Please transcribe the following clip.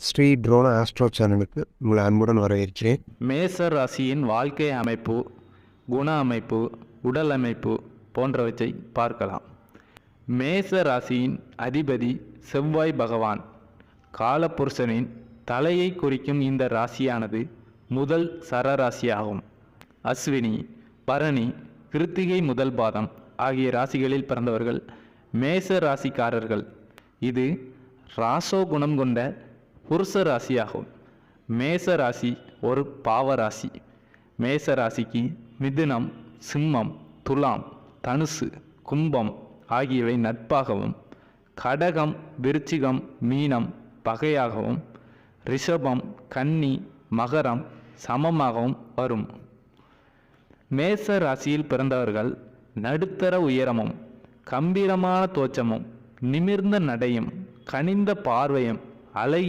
Sri ட்ரோன astro சேனலுக்கு உங்களை அன்புடன் வரவேற்கிறேன். மேச ராசியின் வாழ்க்கை அமைப்பு, குண அமைப்பு, உடல் அமைப்பு போன்றவற்றை பார்க்கலாம். மேச ராசியின் அதிபதி செவ்வாய் பகவான். காலபுருஷனின் தலையை குறிக்கும் இந்த ராசியானது முதல் சரராசியாகும். அஸ்வினி, பரணி, கிருத்திகை முதல் பாதம் ஆகிய ராசிகளில் பிறந்தவர்கள் மேச ராசிக்காரர்கள். இது ராசோ குணம் கொண்ட புருஷ ராசியாகும். மேச ராசி ஒரு பாவராசி. மேச ராசிக்கு மிதுனம், சிம்மம், துலாம், தனுசு, கும்பம் ஆகியவை நட்பாகவும், கடகம், விருச்சிகம், மீனம் பகையாகவும், ரிஷபம், கன்னி, மகரம் சமமாகவும் வரும். மேச ராசியில் பிறந்தவர்கள் நடுத்தர உயரமும், கம்பீரமான தோற்றமும், நிமிர்ந்த நடையும், கனிந்த பார்வையும், அழகிய